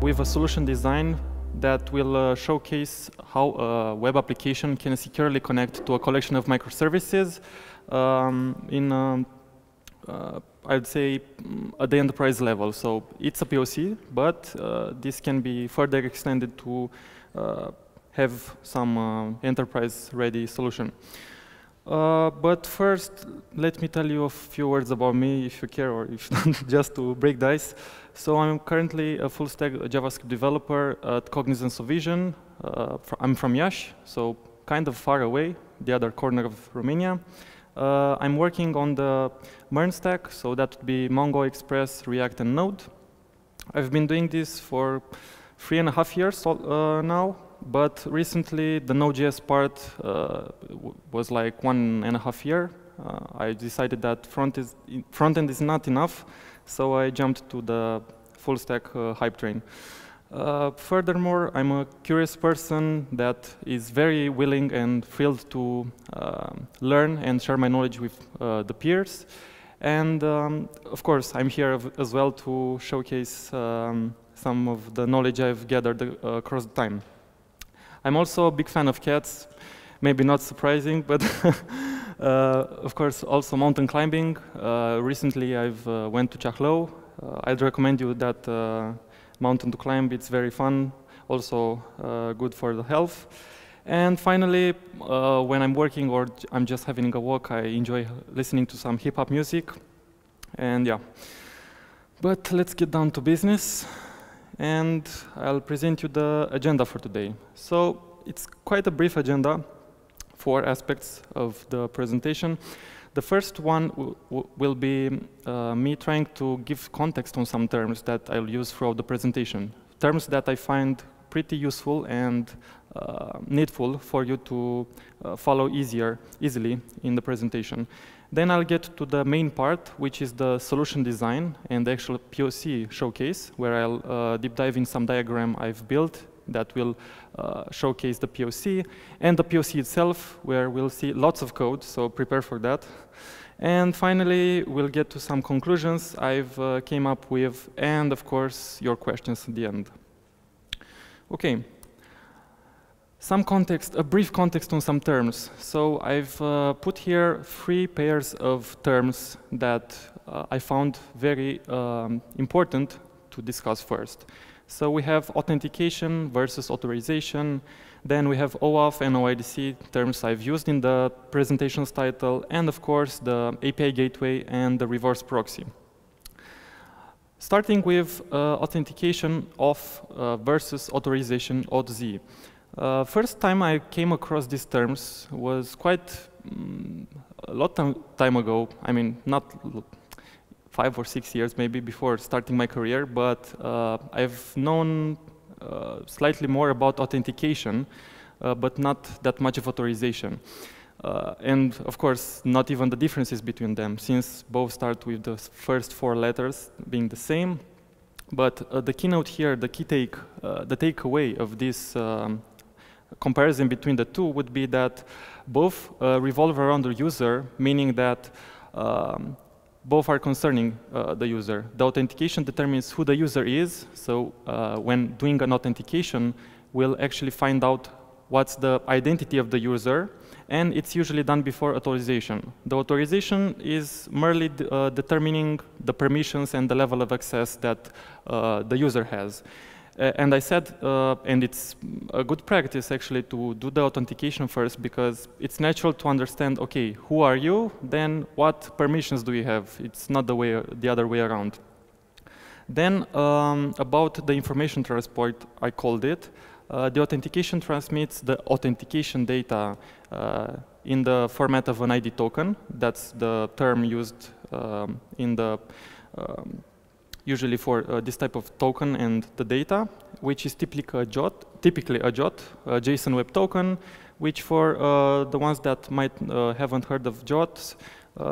with a solution design that will showcase how a web application can securely connect to a collection of microservices I'd say at the enterprise level. So it's a POC, but this can be further extended to have some enterprise-ready solution. But first, let me tell you a few words about me, if you care, or if not, just to break the ice. So I'm currently a full-stack JavaScript developer at Cognizance of Vision. I'm from Iași, so kind of far away, the other corner of Romania. I'm working on the MERN stack, so that would be Mongo, Express, React, and Node. I've been doing this for 3.5 years now, but recently the Node.js part was like 1.5 years. I decided that front-end is not enough, so I jumped to the full-stack hype train. Furthermore, I'm a curious person that is very willing and thrilled to learn and share my knowledge with the peers. And of course, I'm here as well to showcase some of the knowledge I've gathered across the time. I'm also a big fan of cats, maybe not surprising, but of course also mountain climbing. Recently I've went to Ceahlău. I'd recommend you that mountain to climb. It's very fun, also good for the health. And finally, when I'm working or I'm just having a walk, I enjoy listening to some hip-hop music. And yeah, but let's get down to business. And I'll present you the agenda for today. So it's quite a brief agenda, 4 aspects of the presentation. The first one will be me trying to give context on some terms that I'll use throughout the presentation. Terms that I find pretty useful and needful for you to follow easily in the presentation. Then I'll get to the main part, which is the solution design and the actual POC showcase, where I'll deep dive in some diagram I've built that will showcase the POC, and the POC itself, where we'll see lots of code, so prepare for that. And finally, we'll get to some conclusions I've came up with, and of course, your questions at the end. Okay. Some context, a brief context on some terms. So I've put here 3 pairs of terms that I found very important to discuss first. So we have authentication versus authorization. Then we have OAuth and Oidc, terms I've used in the presentation's title, and of course the API gateway and the reverse proxy. Starting with authentication auth versus authorization auth. First time I came across these terms was quite a lot time ago. I mean, not 5 or 6 years maybe before starting my career, but I've known slightly more about authentication, but not that much of authorization. And of course, not even the differences between them, since both start with the first 4 letters being the same. But the keynote here, the takeaway of this comparison between the two would be that both revolve around the user, meaning that both are concerning the user. The authentication determines who the user is, so when doing an authentication, we'll actually find out what's the identity of the user, and it's usually done before authorization. The authorization is merely determining the permissions and the level of access that the user has. And I said, and it's a good practice actually to do the authentication first, because it's natural to understand, okay, who are you? Then what permissions do you have? It's not the other way around. Then about the information transport, I called it. The authentication transmits the authentication data in the format of an ID token. That's the term used in the usually for this type of token and the data, which is typically a JSON Web Token, which for the ones that might haven't heard of JOT,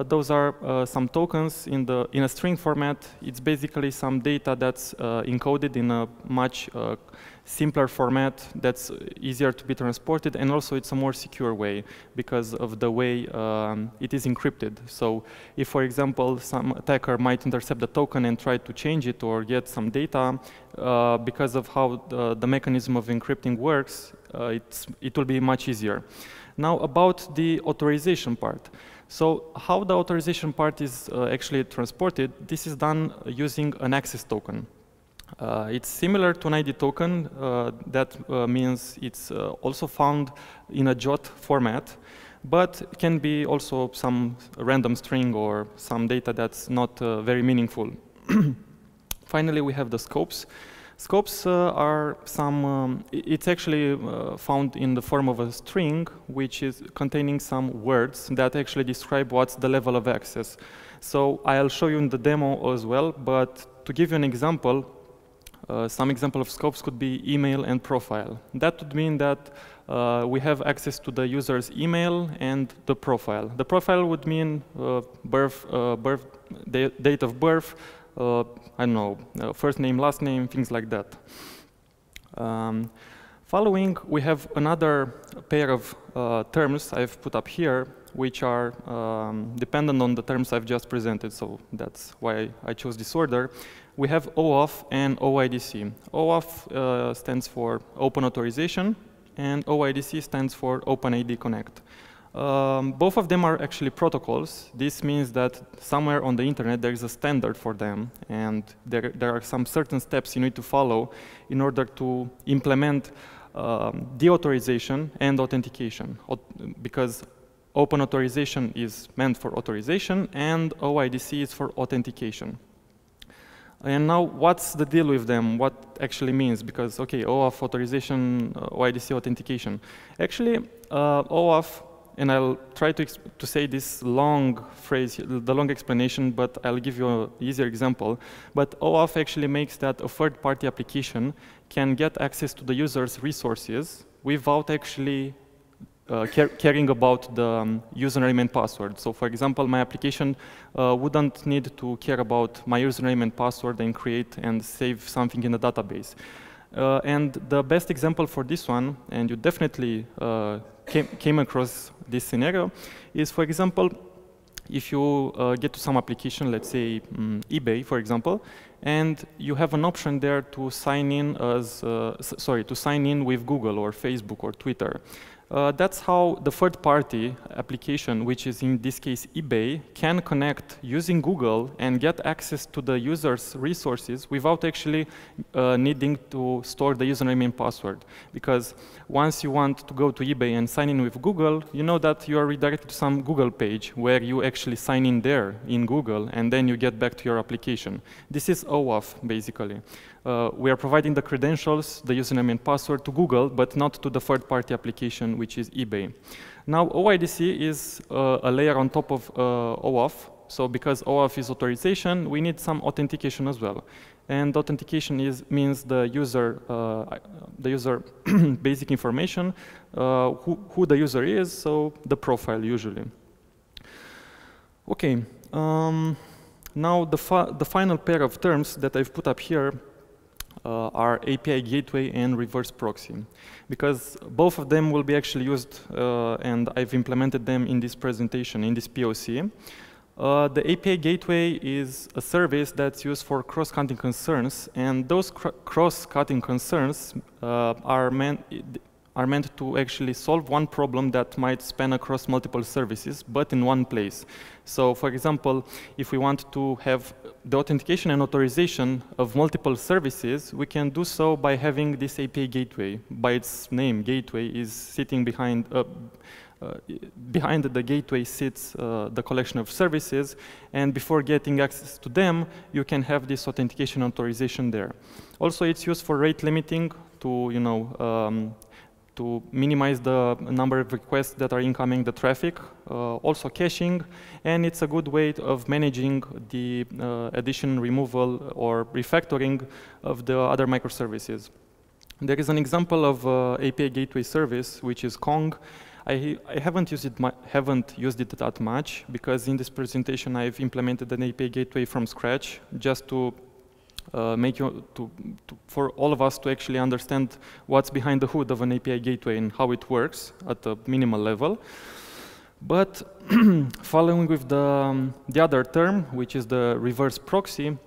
Those are some tokens in a string format. It's basically some data that's encoded in a much simpler format that's easier to be transported, and also it's a more secure way because of the way it is encrypted. So if, for example, some attacker might intercept the token and try to change it or get some data, because of how the mechanism of encrypting works, it will be much easier. Now about the authorization part. So how the authorization part is actually transported, this is done using an access token. It's similar to an ID token. That means it's also found in a JOT format, but it can be also some random string or some data that's not very meaningful. Finally, we have the scopes. Scopes are some, it's actually found in the form of a string, which is containing some words that actually describe what's the level of access. So I'll show you in the demo as well, but to give you an example, some example of scopes could be email and profile. That would mean that we have access to the user's email and the profile. The profile would mean date of birth, I don't know, first name, last name, things like that. Following, we have another pair of terms I've put up here, which are dependent on the terms I've just presented, so that's why I chose this order. We have OAuth and OIDC. OAuth stands for Open Authorization, and OIDC stands for OpenID Connect. Both of them are actually protocols. This means that somewhere on the internet there is a standard for them, and there are some certain steps you need to follow in order to implement deauthorization and authentication, because Open Authorization is meant for authorization and OIDC is for authentication. And now, what's the deal with them? What actually means? Because, okay, OAuth authorization, OIDC authentication. Actually, OAuth, and I'll try to say this long phrase, the long explanation, but I'll give you an easier example. But OAuth actually makes that a third-party application can get access to the user's resources without actually caring about the username and password. So for example, my application wouldn't need to care about my username and password and create and save something in the database. And the best example for this one, and you definitely came across this scenario, is, for example, if you get to some application, let's say eBay, for example, and you have an option there to sign in as, to sign in with Google or Facebook or Twitter. That's how the third-party application, which is in this case eBay, can connect using Google and get access to the user's resources without actually needing to store the username and password. Because once you want to go to eBay and sign in with Google, you know that you are redirected to some Google page where you actually sign in there in Google, and then you get back to your application. This is OAuth, basically. We are providing the credentials, the username and password to Google, but not to the third-party application, which is eBay. Now, OIDC is a layer on top of OAuth. So because OAuth is authorization, we need some authentication as well. And authentication means the user basic information, who the user is, so the profile usually. Okay. Now, the final pair of terms that I've put up here are API gateway and reverse proxy, because both of them will be actually used, and I've implemented them in this presentation, in this POC. The API gateway is a service that's used for cross-cutting concerns, and those cross-cutting concerns are meant to actually solve one problem that might span across multiple services, but in one place. So, for example, if we want to have the authentication and authorization of multiple services, we can do so by having this API gateway. By its name, gateway is sitting behind the gateway sits the collection of services, and before getting access to them, you can have this authentication and authorization there. Also, it's used for rate limiting to, to minimize the number of requests that are incoming the traffic, also caching, and it's a good way of managing the addition, removal, or refactoring of the other microservices. There is an example of API gateway service, which is Kong. I haven't used it that much because in this presentation I've implemented an API gateway from scratch just to for all of us to actually understand what's behind the hood of an API gateway and how it works at a minimal level. But following with the other term, which is the reverse proxy,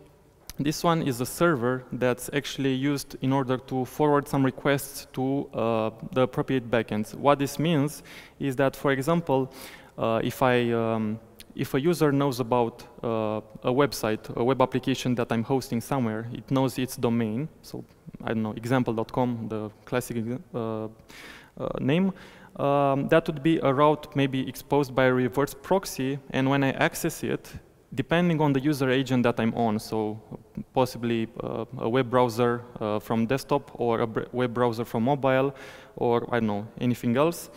this one is a server that's actually used in order to forward some requests to the appropriate backends. What this means is that, for example, if a user knows about a website, a web application that I'm hosting somewhere, it knows its domain. So I don't know, example.com, the classic name. That would be a route maybe exposed by a reverse proxy, and when I access it, depending on the user agent that I'm on, so possibly a web browser from desktop or a web browser from mobile, or I don't know, anything else,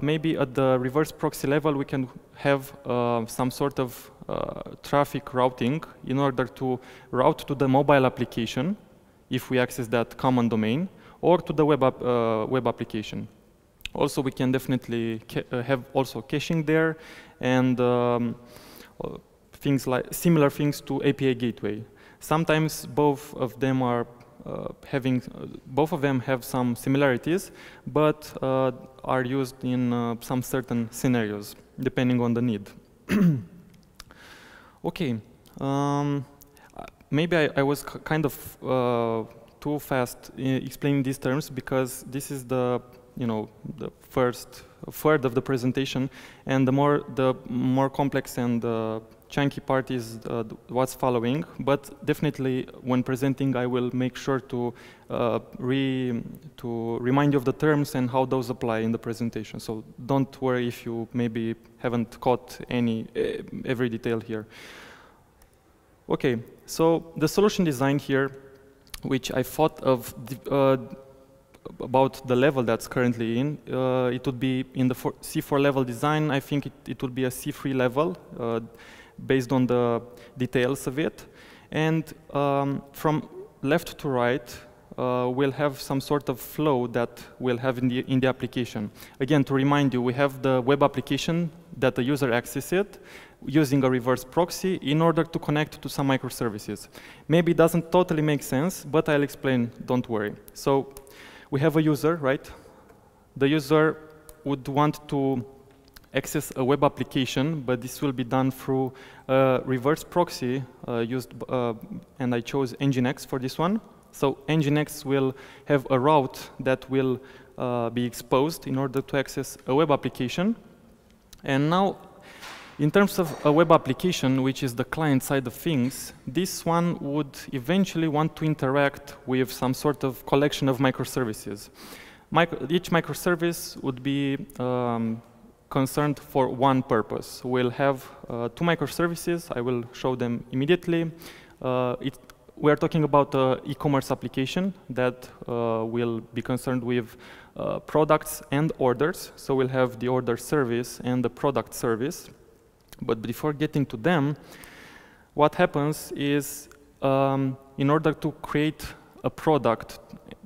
maybe at the reverse proxy level we can have some sort of traffic routing in order to route to the mobile application if we access that common domain, or to the web application. Also, we can definitely have also caching there and things like similar things to API gateway. Sometimes both of them are both of them have some similarities, but are used in some certain scenarios depending on the need. Okay, maybe I was kind of too fast in explaining these terms because this is the the first third of the presentation, and the more complex and chunky part is what's following. But definitely, when presenting, I will make sure to remind you of the terms and how those apply in the presentation. So don't worry if you maybe haven't caught every detail here. Okay, so the solution design here, which I thought of about the level that's currently in, it would be in the C4 level design. I think it would be a C3 level based on the details of it. And from left to right, we'll have some sort of flow that we'll have in the application. Again, to remind you, we have the web application that the user accesses it using a reverse proxy in order to connect to some microservices. Maybe it doesn't totally make sense, but I'll explain, don't worry. So we have a user, right? The user would want to access a web application, but this will be done through a reverse proxy and I chose Nginx for this one. So Nginx will have a route that will be exposed in order to access a web application. And now, in terms of a web application, which is the client side of things, this one would eventually want to interact with some sort of collection of microservices. Each microservice would be concerned for one purpose. We'll have 2 microservices. I will show them immediately. We are talking about an e-commerce application that will be concerned with products and orders. So we'll have the order service and the product service. But before getting to them, what happens is in order to create a product,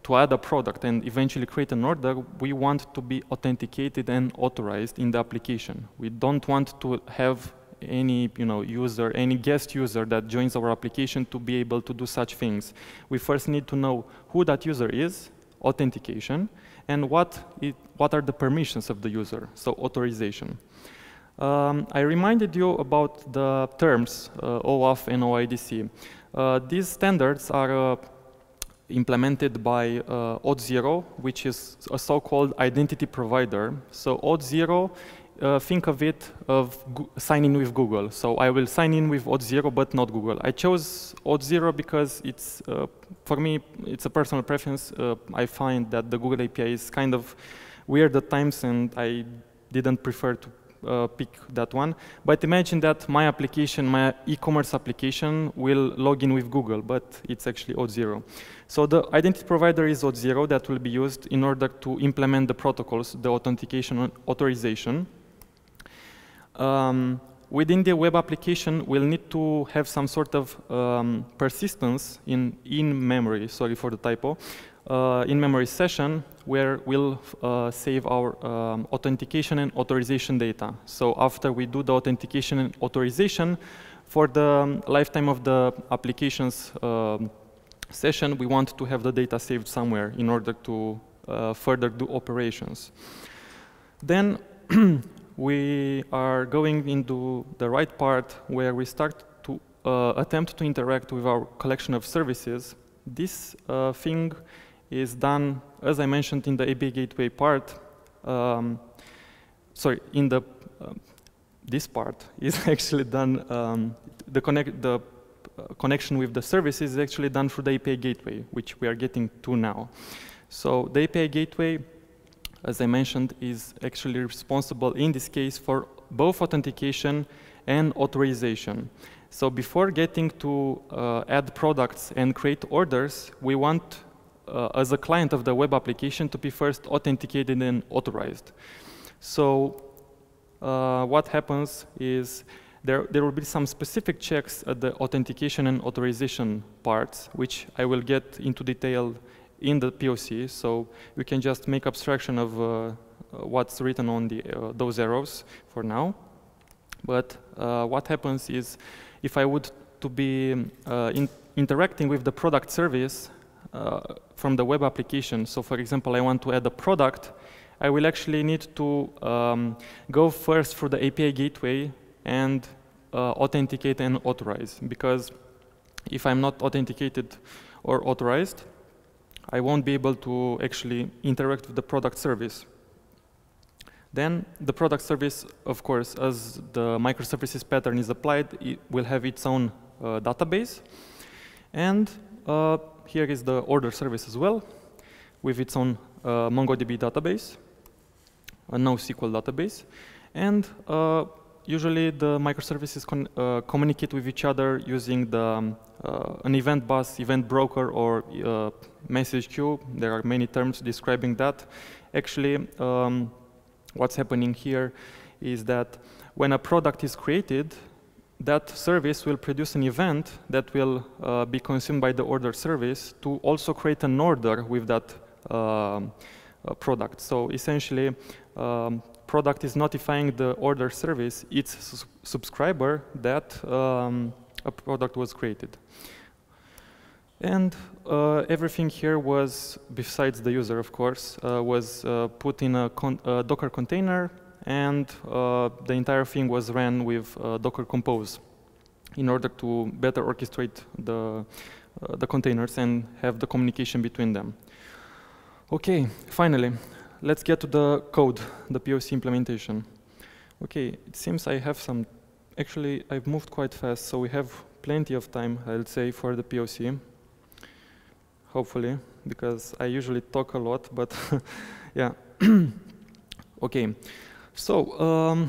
to add a product and eventually create an order, we want to be authenticated and authorized in the application. We don't want to have any user, any guest user that joins our application to be able to do such things. We first need to know who that user is, authentication, and what are the permissions of the user, so authorization. I reminded you about the terms OAuth and OIDC. These standards are implemented by Auth0, which is a so-called identity provider. So Auth0, think of it of signing with Google. So I will sign in with Auth0, but not Google. I chose Auth0 because it's, for me, it's a personal preference. I find that the Google API is kind of weird at times, and I didn't prefer to pick that one. But imagine that my application, my e-commerce application, will log in with Google, but it's actually Auth0. So the identity provider is Auth0 that will be used in order to implement the protocols, the authentication authorization. Within the web application, we'll need to have some sort of persistence in memory, sorry for the typo, in-memory session where we'll save our authentication and authorization data. So after we do the authentication and authorization, for the lifetime of the application's session, we want to have the data saved somewhere in order to further do operations. Then we are going into the right part where we start to attempt to interact with our collection of services. This thing is done, as I mentioned, in the API gateway part. This part is actually done, the connection with the services is actually done through the API gateway, which we are getting to now. So the API gateway, as I mentioned, is actually responsible in this case for both authentication and authorization. So before getting to add products and create orders, we want, as a client of the web application, to be first authenticated and authorized. So what happens is there will be some specific checks at the authentication and authorization parts, which I will get into detail in the POC. So we can just make abstraction of what's written on those arrows for now. But what happens is, if I would to be interacting with the product service from the web application, so for example, I want to add a product, I will actually need to go first through the API gateway and authenticate and authorize. Because if I'm not authenticated or authorized, I won't be able to actually interact with the product service. Then the product service, of course, as the microservices pattern is applied, it will have its own database. And here is the order service as well, with its own MongoDB database, a NoSQL database. And usually the microservices communicate with each other using an event bus, event broker, or message queue. There are many terms describing that. Actually, what's happening here is that when a product is created, that service will produce an event that will be consumed by the order service to also create an order with that product. So essentially, product is notifying the order service, its subscriber, that a product was created. And everything here was, besides the user, of course, was put in a Docker container, and the entire thing was ran with Docker Compose in order to better orchestrate the containers and have the communication between them. Okay, finally, let's get to the code, the POC implementation. Okay, it seems I have some, actually I've moved quite fast, so we have plenty of time, I'll say, for the POC. Hopefully, because I usually talk a lot, but yeah. Okay, so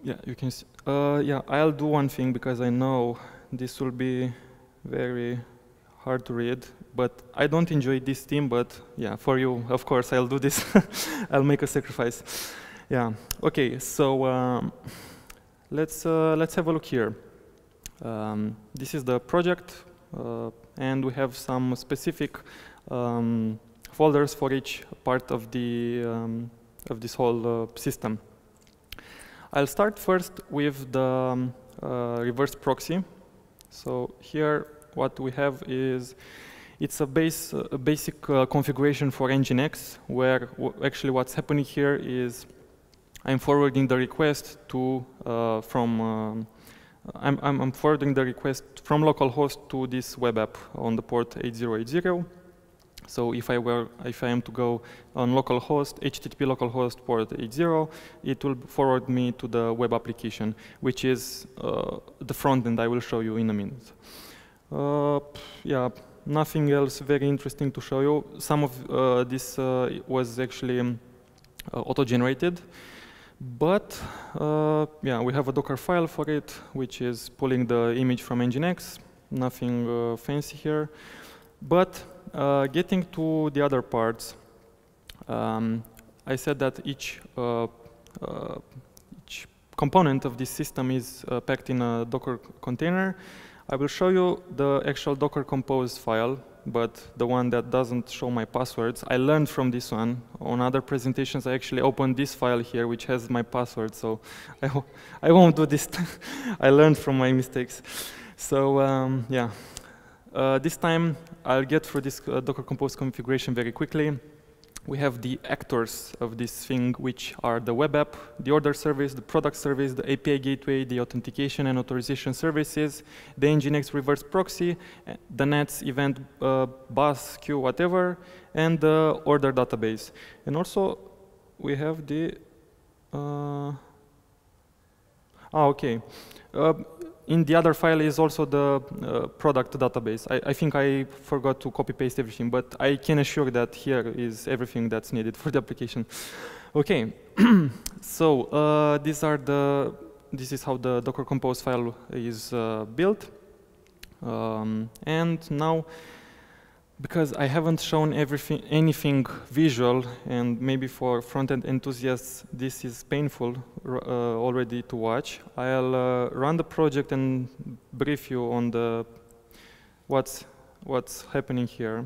yeah, you can see, yeah, I'll do one thing because I know this will be very hard to read, but I don't enjoy this theme, but yeah, for you, of course, I'll do this. I'll make a sacrifice. Yeah, okay, so let's have a look here. This is the project. And we have some specific folders for each part of this whole system. I'll start first with the reverse proxy. So here, what we have is it's a basic configuration for Nginx, where actually what's happening here is I'm forwarding the request to I'm forwarding the request from localhost to this web app on the port 8080. So if I am to go on localhost, HTTP localhost port 80, it will forward me to the web application, which is the front end I will show you in a minute. Yeah, nothing else very interesting to show you. Some of this was actually auto-generated. But yeah, we have a Docker file for it, which is pulling the image from Nginx. Nothing fancy here. But getting to the other parts, I said that each component of this system is packed in a Docker container. I will show you the actual Docker Compose file, but the one that doesn't show my passwords. I learned from this one. On other presentations, I actually opened this file here, which has my password, so I won't do this. I learned from my mistakes. So yeah, this time I'll get through this Docker Compose configuration very quickly. We have the actors of this thing, which are the web app, the order service, the product service, the API gateway, the authentication and authorization services, the Nginx reverse proxy, the nets, event, bus, queue, whatever, and the order database. And also, we have the... okay. In the other file is also the product database. I think I forgot to copy-paste everything, but I can assure that here is everything that's needed for the application. Okay, so this is how the Docker Compose file is built. And now, because I haven't shown anything visual, and maybe for front-end enthusiasts this is painful already to watch, I'll run the project and brief you on what's happening here.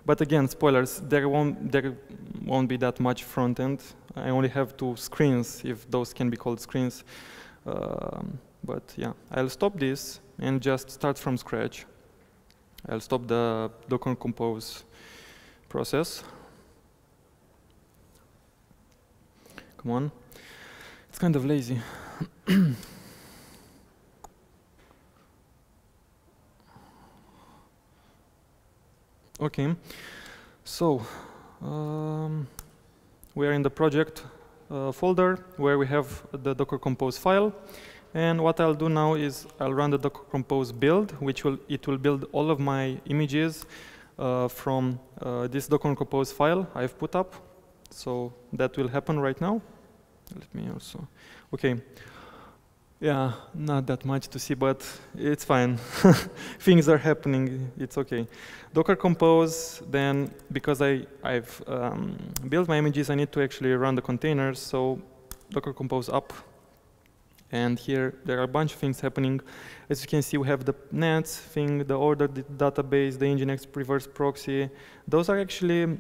But again, spoilers, there won't be that much front-end. I only have 2 screens, if those can be called screens. But yeah, I'll stop this and just start from scratch. I'll stop the Docker Compose process. Come on. It's kind of lazy. Okay. So, we are in the project folder where we have the Docker Compose file. And what I'll do now is I'll run the Docker Compose build, which will build all of my images from this Docker Compose file I've put up. So that will happen right now. Let me also. Okay. Yeah, not that much to see, but it's fine. Things are happening. It's okay. Docker Compose. Then, because I've built my images, I need to actually run the containers. So Docker Compose up. And here, there are a bunch of things happening. As you can see, we have the nets thing, the order database, the Nginx reverse proxy. Those are actually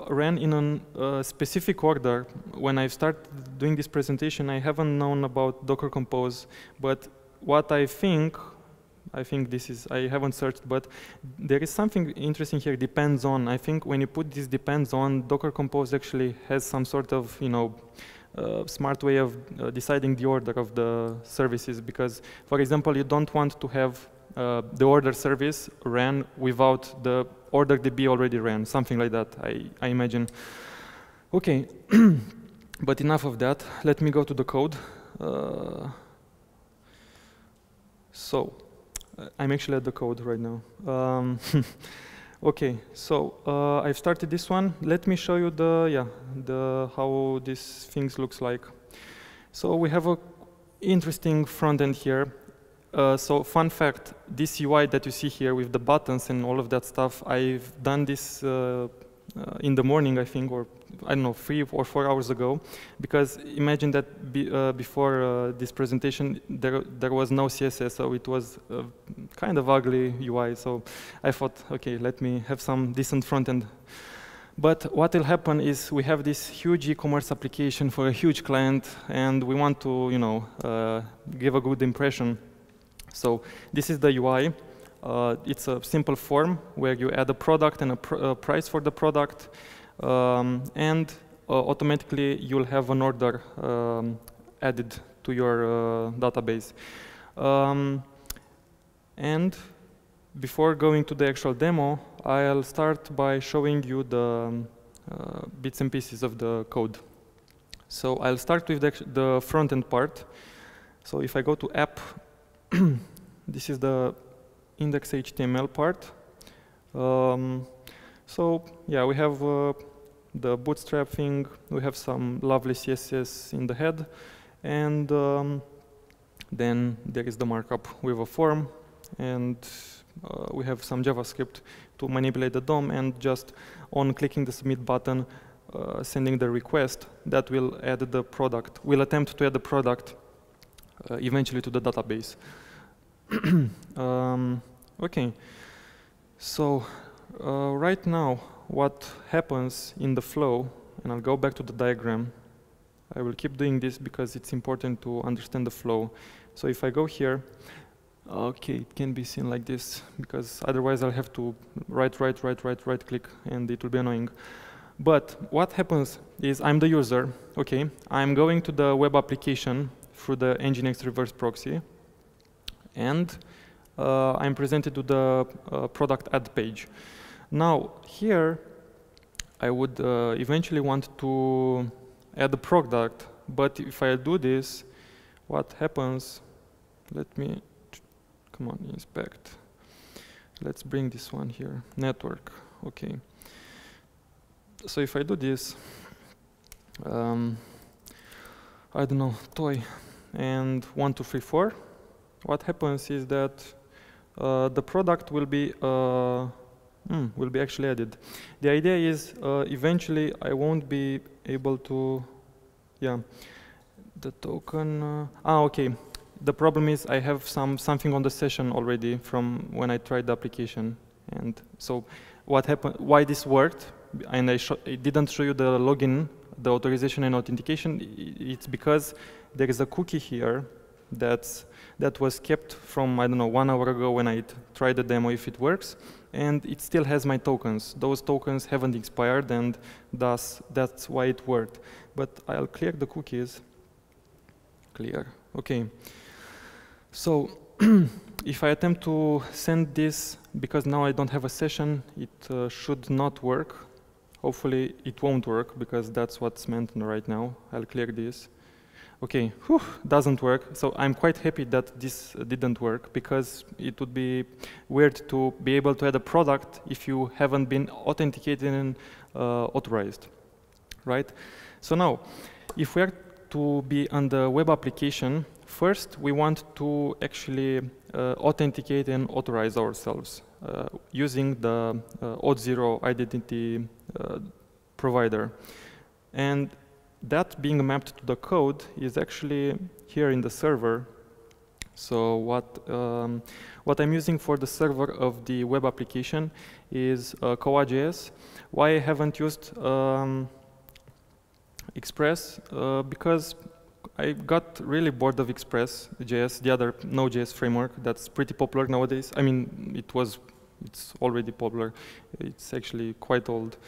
ran in a specific order. When I started doing this presentation, I haven't known about Docker Compose. But what I think this is, I haven't searched, but there is something interesting here, depends on. I think when you put this depends on, Docker Compose actually has some sort of, smart way of deciding the order of the services, because, for example, you don't want to have the order service ran without the order DB already ran, something like that, I imagine. Okay, but enough of that. Let me go to the code. So, I'm actually at the code right now. Okay, so I've started this one. Let me show you how this things looks like. So we have a interesting front end here. So fun fact, this UI that you see here with the buttons and all of that stuff, I've done this in the morning, I think, or I don't know, 3 or 4 hours ago. Because imagine that before this presentation, there was no CSS, so it was kind of ugly UI. So I thought, okay, let me have some decent front end. But what will happen is we have this huge e-commerce application for a huge client, and we want to, give a good impression. So this is the UI. It's a simple form where you add a product and a price for the product, and automatically you'll have an order added to your database. And before going to the actual demo, I'll start by showing you the bits and pieces of the code. So I'll start with the front-end part. So if I go to app, this is the index.html part. So yeah, we have the bootstrap thing. We have some lovely CSS in the head, and then there is the markup with a form, and we have some JavaScript to manipulate the DOM, and just on clicking the submit button, sending the request, that will add the product. We'll attempt to add the product eventually to the database. Okay, so Right now, what happens in the flow, and I'll go back to the diagram. I will keep doing this because it's important to understand the flow. So if I go here, okay, it can be seen like this, because otherwise I'll have to right click, and it will be annoying. But what happens is I'm the user, okay, I'm going to the web application through the Nginx reverse proxy, and I'm presented to the product ad page. Now here, I would eventually want to add a product, but if I do this, what happens? Let me, come on, inspect. Let's bring this one here, network, okay. So if I do this, I don't know, toy, and 1, 2, 3, 4, what happens is that the product will be actually added. The idea is eventually I won't be able to, yeah, the token, okay. The problem is I have something on the session already from when I tried the application. And so what happened, why this worked, and I didn't show you the login, the authorization and authentication, it's because there is a cookie here that was kept from, I don't know, 1 hour ago when I tried the demo if it works, and it still has my tokens. Those tokens haven't expired, and thus that's why it worked. But I'll clear the cookies. Clear, okay. So if I attempt to send this, because now I don't have a session, it should not work. Hopefully it won't work, because that's what's meant right now. I'll clear this. Okay, whew, doesn't work. So I'm quite happy that this didn't work, because it would be weird to be able to add a product if you haven't been authenticated and authorized, right? So now, if we are to be on the web application, first we want to actually authenticate and authorize ourselves using the Auth2 identity provider. And that being mapped to the code is actually here in the server. So what I'm using for the server of the web application is KoaJS. Why I haven't used Express? Because I got really bored of Express.js, the other Node.js framework that's pretty popular nowadays. I mean, it's already popular. It's actually quite old,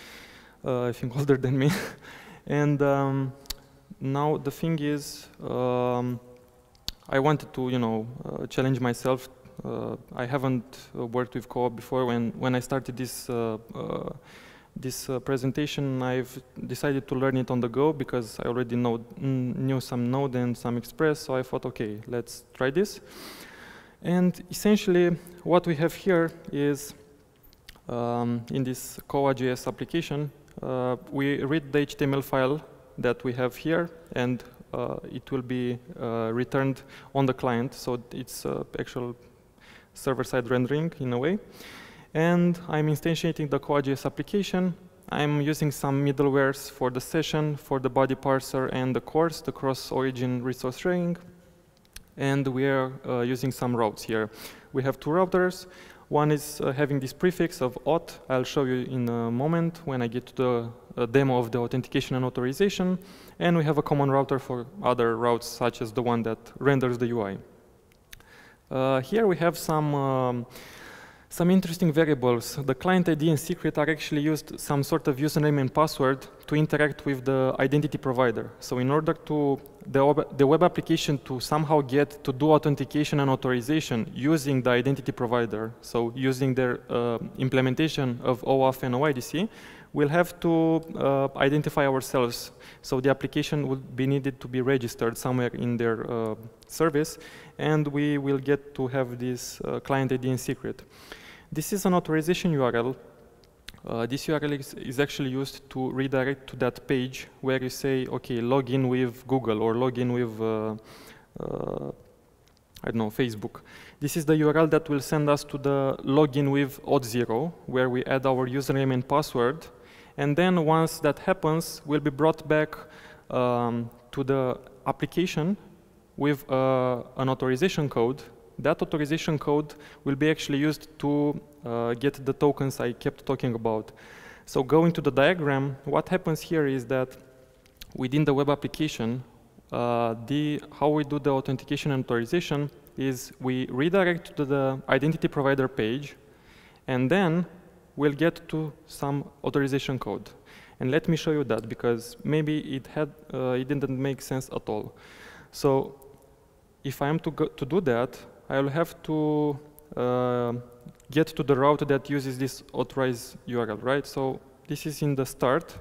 I think older than me. And now the thing is, I wanted to, challenge myself. I haven't worked with Koa before. When I started this presentation, I've decided to learn it on the go because I already knew some Node and some Express. So I thought, okay, let's try this. And essentially, what we have here is in this KoaJS application, we read the HTML file that we have here, and it will be returned on the client. So it's actual server-side rendering in a way. And I'm instantiating the KoaJS application. I'm using some middlewares for the session, for the body parser, and the course, the cross-origin resource sharing. And we are using some routes here. We have 2 routers. One is having this prefix of auth. I'll show you in a moment when I get to the demo of the authentication and authorization. And we have a common router for other routes, such as the one that renders the UI. Here we have some interesting variables. The client ID and secret are actually used some sort of username and password to interact with the identity provider. So in order to the web application to somehow get to do authentication and authorization using the identity provider, so using their implementation of OAuth and Oidc, we'll have to identify ourselves. So the application will be needed to be registered somewhere in their service, and we will get to have this client ID and secret. This is an authorization URL. This URL is actually used to redirect to that page where you say, okay, log in with Google or log in with, I don't know, Facebook. This is the URL that will send us to the login with Auth2, where we add our username and password. And then once that happens, we'll be brought back to the application with an authorization code that authorization code will be actually used to get the tokens I kept talking about. So going to the diagram, what happens here is that within the web application, how we do the authentication and authorization is we redirect to the identity provider page, and then we'll get to some authorization code. And let me show you that, because maybe it didn't make sense at all. So if I am to do that, I'll have to get to the route that uses this authorize URL, right? So this is in the start,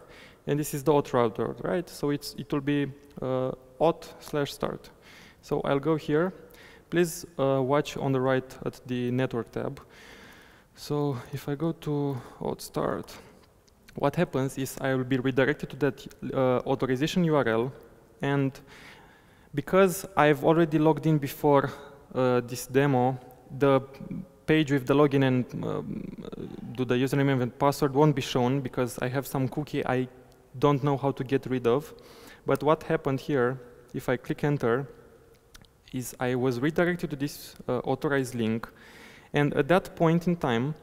and this is the auth router, right? So it will be auth/start. So I'll go here. Please watch on the right at the network tab. So if I go to auth start, what happens is I will be redirected to that authorization URL, and because I've already logged in before this demo, the page with the login and do the username and password won't be shown because I have some cookie I don't know how to get rid of. But what happened here, if I click enter, is I was redirected to this authorized link, and at that point in time,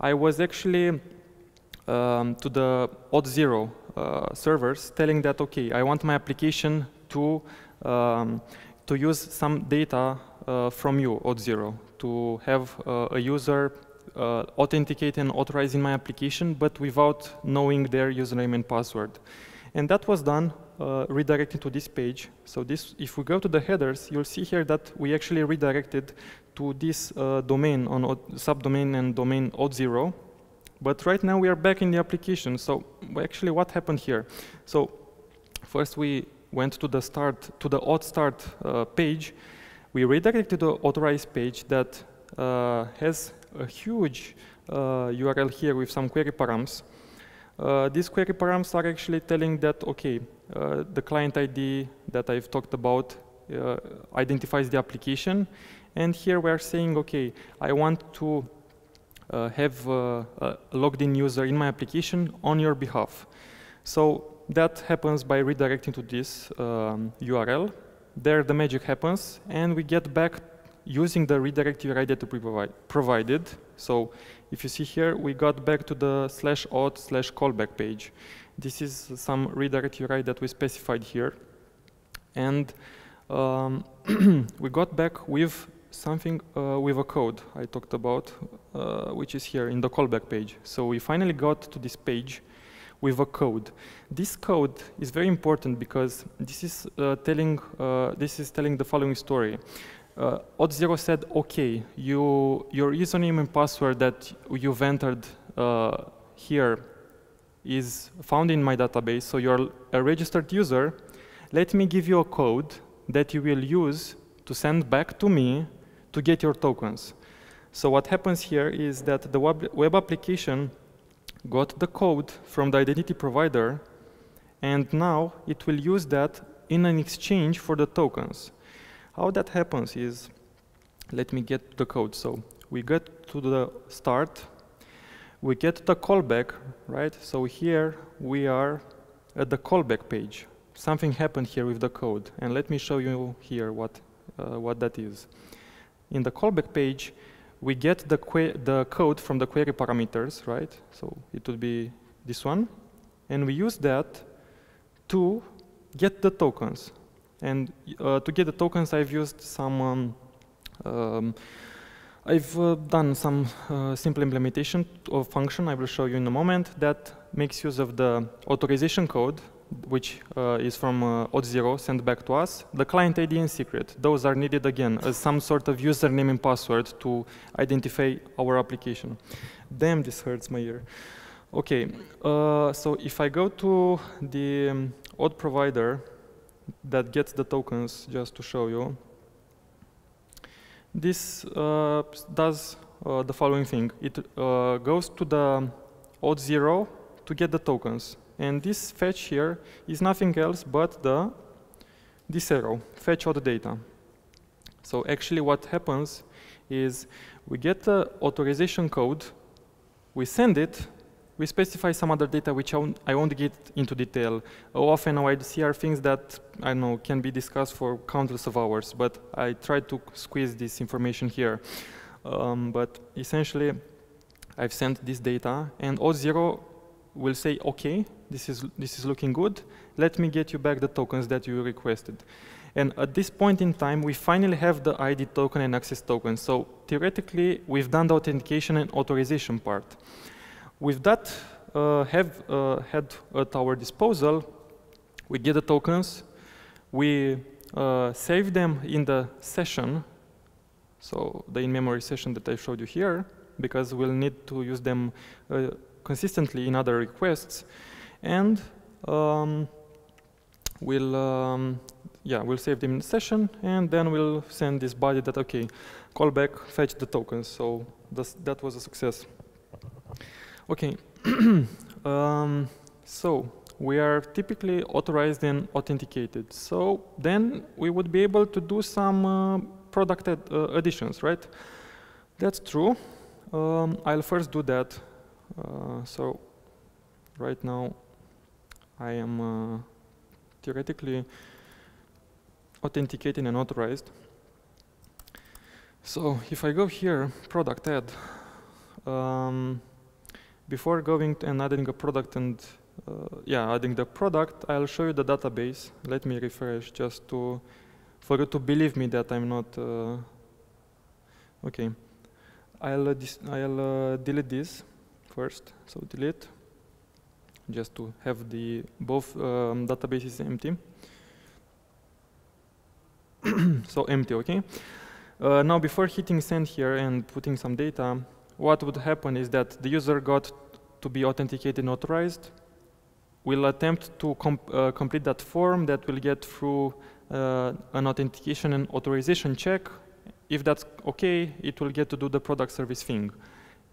I was actually to the Auth0 servers telling that, okay, I want my application to use some data from you, Auth0, to have a user authenticate and authorize in my application, but without knowing their username and password. And that was done redirecting to this page. So this, if we go to the headers, you'll see here that we actually redirected to this domain on subdomain and domain Auth0. But right now we are back in the application. So actually what happened here? So first we went to the start, to the auth start page. We redirected to the authorized page that has a huge URL here with some query params. These query params are actually telling that, okay, the client ID that I've talked about identifies the application. And here we are saying, okay, I want to have a logged in user in my application on your behalf. So that happens by redirecting to this URL. There the magic happens, and we get back using the redirect URI that we provided. So if you see here, we got back to the /auth/callback page. This is some redirect URI that we specified here. And we got back with something with a code I talked about, which is here in the callback page. So we finally got to this page with a code. This code is very important because this is telling the following story. Auth0 said, okay, your username and password that you've entered here is found in my database, so you're a registered user. Let me give you a code that you will use to send back to me to get your tokens. So what happens here is that the web application got the code from the identity provider, and now it will use that in an exchange for the tokens. How that happens is, let me get the code. So we get to the start, we get the callback, right? So here we are at the callback page. Something happened here with the code, and let me show you here what that is. In the callback page, we get the code from the query parameters, right? So it would be this one, and we use that to get the tokens. And to get the tokens, I've used some, I've done some simple implementation of function I will show you in a moment that makes use of the authorization code, which is from Auth0 sent back to us, the client ID and secret. Those are needed again as some sort of username and password to identify our application. Damn, this hurts my ear. Okay, so if I go to the auth provider that gets the tokens, just to show you, this does the following thing. It goes to the Auth0 to get the tokens. And this fetch here is nothing else but this arrow, fetch auth data. So actually what happens is we get the authorization code, we send it, we specify some other data which I won't get into detail. OAuth and Oidc are things that, I don't know, can be discussed for countless of hours, but I tried to squeeze this information here. But essentially, I've sent this data, and Auth0 will say, okay, this is looking good. Let me get you back the tokens that you requested. And at this point in time, we finally have the ID token and access token. So theoretically, we've done the authentication and authorization part. With that had at our disposal, we get the tokens, we save them in the session, so the in-memory session that I showed you here, because we'll need to use them consistently in other requests, and we'll save them in the session, and then we'll send this body that, okay, call back, fetch the tokens. So that was a success. Okay, so we are typically authorized and authenticated. So then we would be able to do some product additions, right? That's true. I'll first do that. So right now I am theoretically authenticating and authorized. So if I go here, product add, before going and adding a product and adding the product, I'll show you the database. Let me refresh just for you to believe me that I'm not. Okay, I'll delete this first. So delete, just to have both databases empty. So empty, okay. Now before hitting send here and putting some data, what would happen is that the user got to be authenticated and authorized. We'll attempt to complete that form that we'll get through an authentication and authorization check. If that's okay, it will get to do the product service thing.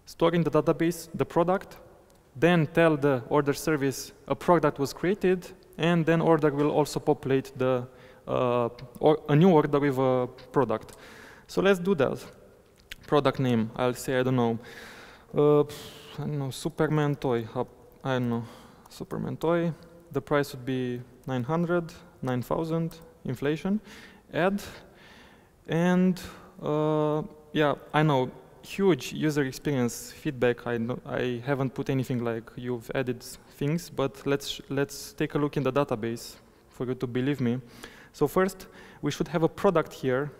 Store in the database the product, then tell the order service a product was created, and then order will also populate a new order with a product. So let's do that. Product name, I'll say, I don't know, Superman toy. I don't know, Superman toy. The price would be 900, 9,000, inflation. Add, and yeah, I know, huge user experience feedback. I haven't put anything like you've added things, but let's take a look in the database for you to believe me. So first, we should have a product here.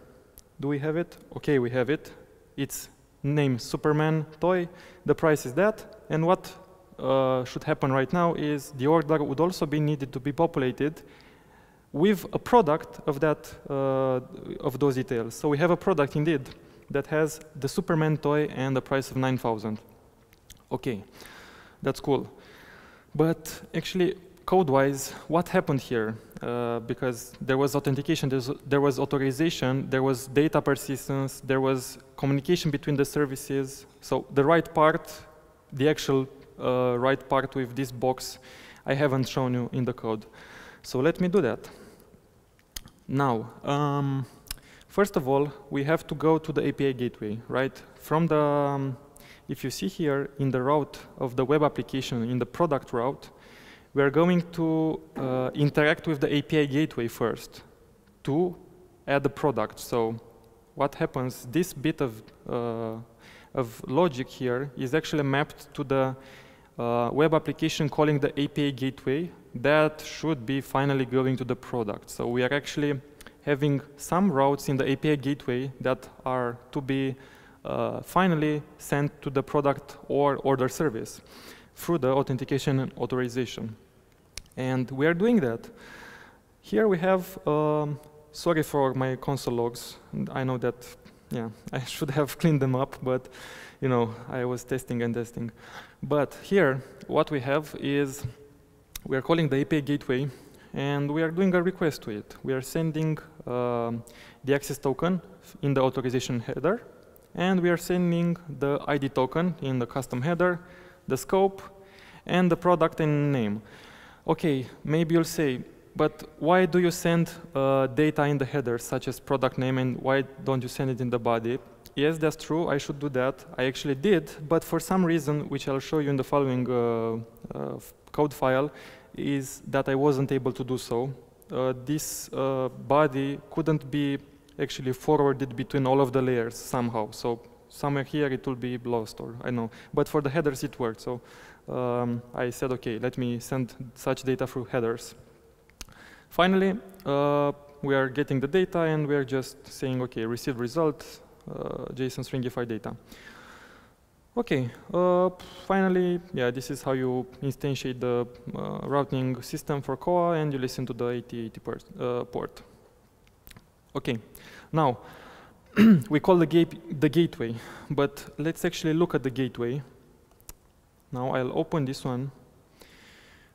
Do we have it? Okay, we have it. It's name Superman toy. The price is that. And what should happen right now is the order would also be needed to be populated with a product of that of those details. So we have a product indeed that has the Superman toy and the price of 9,000. Okay, that's cool. But actually, code-wise, what happened here? Because there was authentication, there was authorization, there was data persistence, there was communication between the services. So the right part, the actual right part with this box, I haven't shown you in the code. So let me do that. Now, first of all, we have to go to the API gateway, right? From the, if you see here in the route of the web application, in the product route, we are going to interact with the API gateway first to add the product. So what happens, this bit of logic here is actually mapped to the web application calling the API gateway that should be finally going to the product. So we are actually having some routes in the API gateway that are to be finally sent to the product or order service through the authentication and authorization. And we are doing that. Here we have, sorry for my console logs. I know that, yeah, I should have cleaned them up, but you know, I was testing and testing. But here, what we have is, we are calling the API gateway, and we are doing a request to it. We are sending the access token in the authorization header, and we are sending the ID token in the custom header, the scope, and the product and name. Okay, maybe you'll say, but why do you send data in the header, such as product name, and why don't you send it in the body? yes, that's true, I should do that. I actually did, but for some reason, which I'll show you in the following code file, is that I wasn't able to do so. This body couldn't be actually forwarded between all of the layers somehow. So somewhere here it will be lost, or I know. But for the headers it worked. So I said, okay, let me send such data through headers. Finally, we are getting the data and we are just saying, okay, receive result, JSON stringify data. Okay, finally, yeah, this is how you instantiate the routing system for Koa, and you listen to the 8080 port. Okay, now we call the gateway, but let's actually look at the gateway. Now I'll open this one.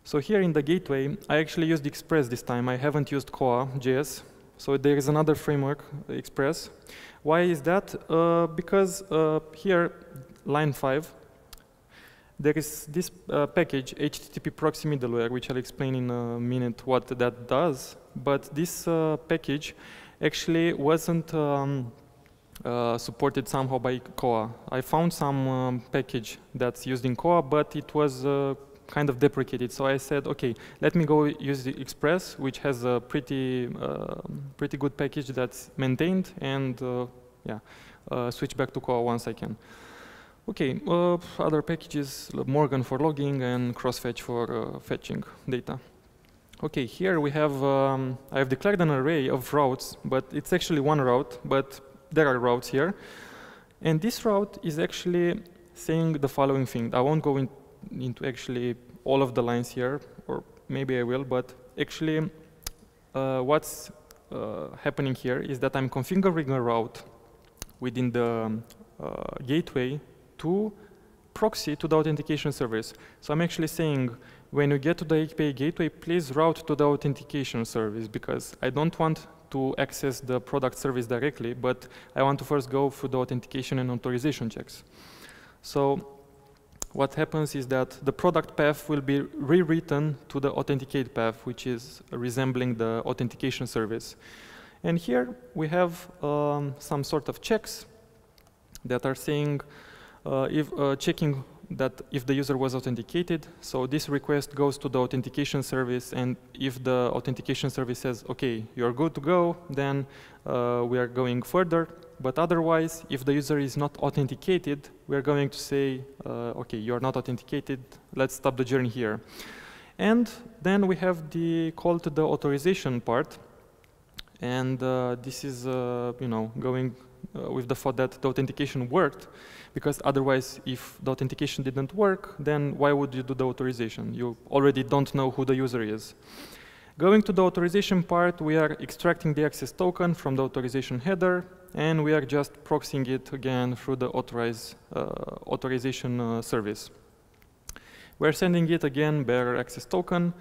So here in the gateway, I actually used Express this time. I haven't used KoaJS. So there is another framework, Express. Why is that? Because here, line 5, there is this package, HTTP proxy middleware, which I'll explain in a minute what that does. But this package actually wasn't supported somehow by Koa. I found some package that's used in Koa, but it was kind of deprecated. So I said, okay, let me go use the Express, which has a pretty good package that's maintained, and switch back to Koa once I can. Okay, other packages, Morgan for logging and crossfetch for fetching data. Okay, here we have, I have declared an array of routes, but it's actually one route, but there are routes here. And this route is actually saying the following thing. I won't go into actually all of the lines here, or maybe I will, but actually what's happening here is that I'm configuring a route within the gateway to proxy to the authentication service. So I'm actually saying, when you get to the API gateway, please route to the authentication service, because I don't want to access the product service directly, but I want to first go through the authentication and authorization checks. So what happens is that the product path will be rewritten to the authenticate path, which is resembling the authentication service. And here we have some sort of checks that are saying checking that if the user was authenticated. So this request goes to the authentication service, and if the authentication service says, okay, you're good to go, then we are going further. But otherwise, if the user is not authenticated, we're going to say, okay, you're not authenticated, let's stop the journey here. And then we have the call to the authorization part. And this is going with the thought that the authentication worked, because otherwise, if the authentication didn't work, then why would you do the authorization? You already don't know who the user is. Going to the authorization part, we are extracting the access token from the authorization header, and we are just proxying it again through the authorization service. We're sending it again bearer access token.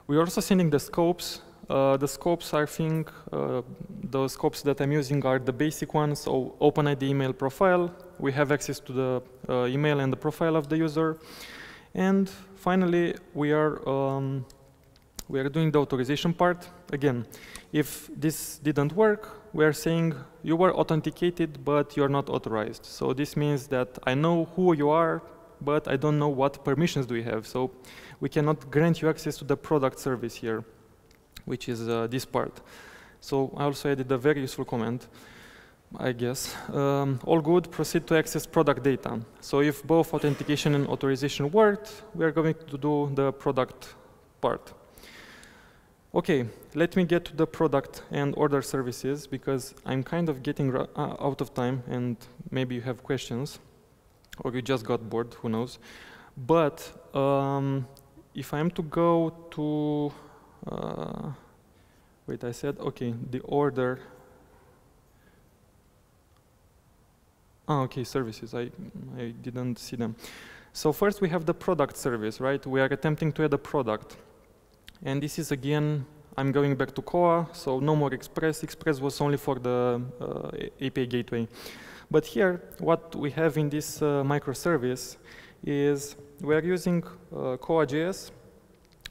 We're also sending the scopes. The scopes, I think, the scopes that I'm using are the basic ones. So OpenID email profile. We have access to the email and the profile of the user. And finally, we are doing the authorization part. Again, if this didn't work, we are saying you were authenticated, but you're not authorized. So this means that I know who you are, but I don't know what permissions do you have. So we cannot grant you access to the product service here, which is this part. So I also added a very useful comment, I guess. All good, proceed to access product data. So if both authentication and authorization worked, we are going to do the product part. Okay, let me get to the product and order services, because I'm kind of getting out of time, and maybe you have questions, or you just got bored, who knows. But if I'm to go to wait, I said, okay, the order. Oh, okay, services, I didn't see them. So first we have the product service, right? We are attempting to add a product. And this is, again, I'm going back to Koa, so no more Express. Express was only for the API gateway. But here, what we have in this microservice is we are using KoaJS.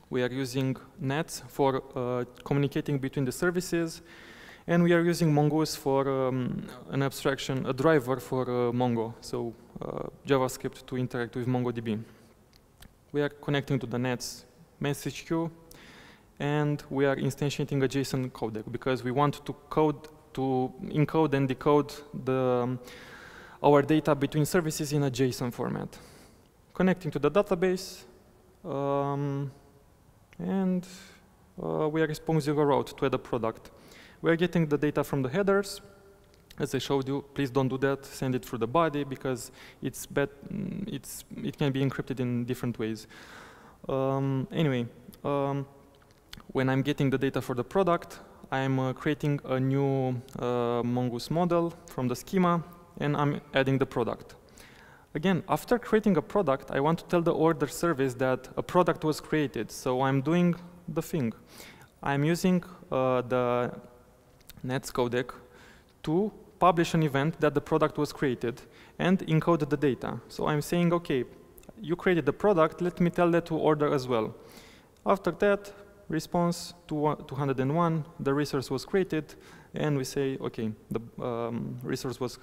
We are using nets for communicating between the services. And we are using Mongoose for an abstraction, a driver for Mongo, so JavaScript to interact with MongoDB. We are connecting to the Nets message queue, and we are instantiating a JSON codec because we want to encode and decode our data between services in a JSON format. Connecting to the database, and we are exposing a route to add a product. We are getting the data from the headers. As I showed you, please don't do that. Send it through the body because it can be encrypted in different ways. Anyway, when I'm getting the data for the product, I'm creating a new Mongoose model from the schema, and I'm adding the product. Again, after creating a product, I want to tell the order service that a product was created. So I'm doing the thing. I'm using the Nets codec to publish an event that the product was created and encode the data. So I'm saying, okay, you created the product, let me tell that to order as well. After that, response to 201, the resource was created, and we say, okay, the resource was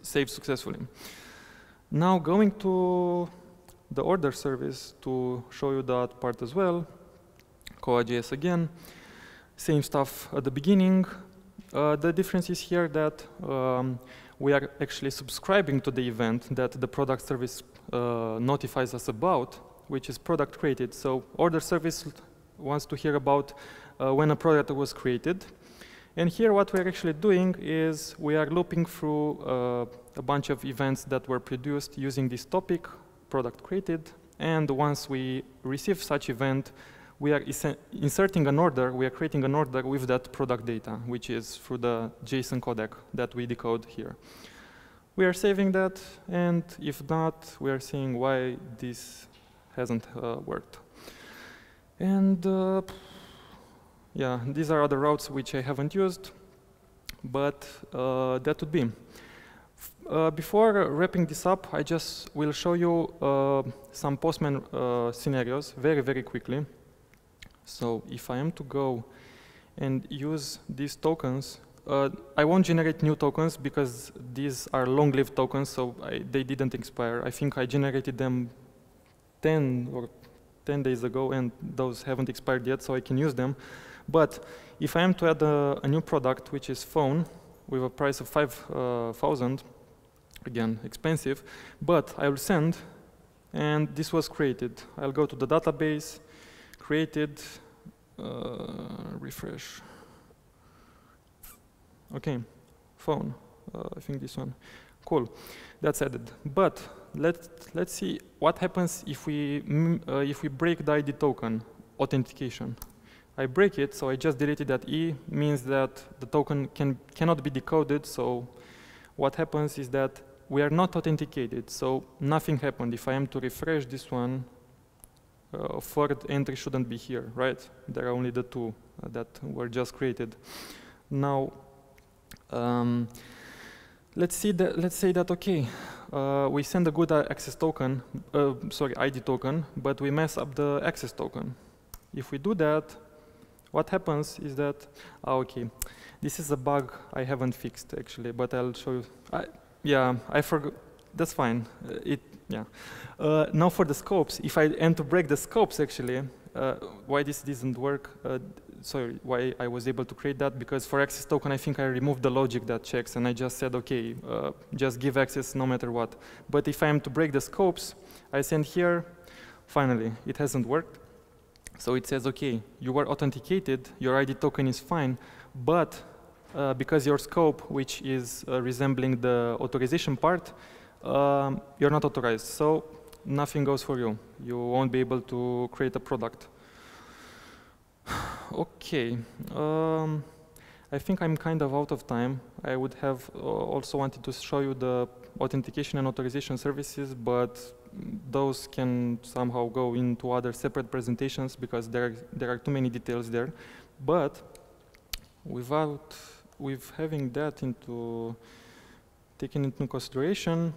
saved successfully. Now going to the order service to show you that part as well, KoaJS again, same stuff at the beginning. The difference is here that we are actually subscribing to the event that the product service notifies us about, which is product created. So order service wants to hear about when a product was created. And here what we're actually doing is we are looping through a bunch of events that were produced using this topic, product created. And once we receive such event, we are inserting an order, we are creating an order with that product data, which is through the JSON codec that we decode here. We are saving that, and if not, we are seeing why this hasn't worked. And yeah, these are other routes which I haven't used, but that would be. Before wrapping this up, I just will show you some Postman scenarios very, very quickly. So if I am to go and use these tokens, I won't generate new tokens because these are long-lived tokens, so they didn't expire. I think I generated them 10 days ago, and those haven't expired yet, so I can use them. But if I am to add a new product, which is phone, with a price of 5,000, again, expensive, but I will send, and this was created. I'll go to the database, created, refresh. Okay, phone, I think this one. Cool, that's added. But let's see what happens if we break the ID token authentication. I break it, so I just deleted that E, means that the token cannot be decoded. So what happens is that we are not authenticated, so nothing happened. If I am to refresh this one, third entry shouldn't be here, right? There are only the two that were just created. Now, let's say that okay, we send a good access token, ID token, but we mess up the access token. If we do that, what happens is that, okay, this is a bug I haven't fixed actually, but I'll show you. Yeah, I forgot. That's fine. Now for the scopes, if I am to break the scopes actually, why this didn't work, sorry, why I was able to create that, because for access token I think I removed the logic that checks and I just said, okay, just give access no matter what. But if I am to break the scopes, I send here, finally, it hasn't worked. So it says, okay, you were authenticated, your ID token is fine, but because your scope, which is resembling the authorization part, you're not authorized, so nothing goes for you. You won't be able to create a product. Okay, I think I'm kind of out of time. I would have also wanted to show you the authentication and authorization services, but those can somehow go into other separate presentations because there are too many details there. But with having that taken into consideration,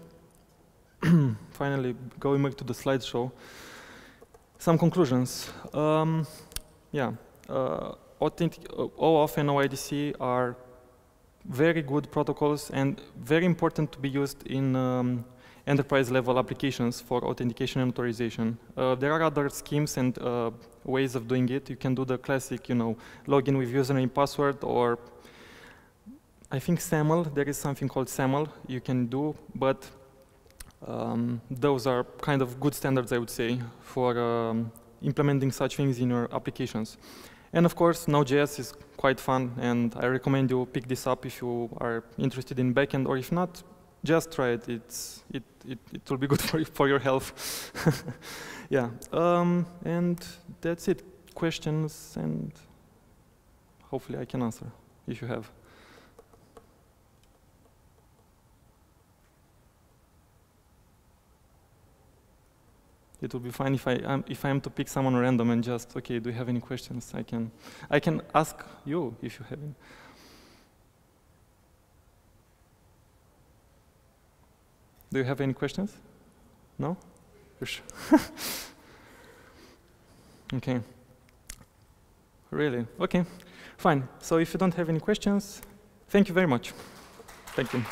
finally going back to the slideshow, some conclusions. OAuth and Oidc are very good protocols and very important to be used in enterprise-level applications for authentication and authorization. There are other schemes and ways of doing it. You can do the classic, login with username and password, or I think SAML. There is something called SAML you can do, but those are kind of good standards, I would say, for implementing such things in your applications. And of course, Node.js is quite fun, and I recommend you pick this up if you are interested in backend, or if not, just try it. It will be good for your health. Yeah, and that's it. Questions, and hopefully I can answer if you have. It will be fine if I am to pick someone random and just, okay, do you have any questions? I can ask you if you have any. Do you have any questions? No? Okay. Really? Okay. Fine. So if you don't have any questions, thank you very much. Thank you.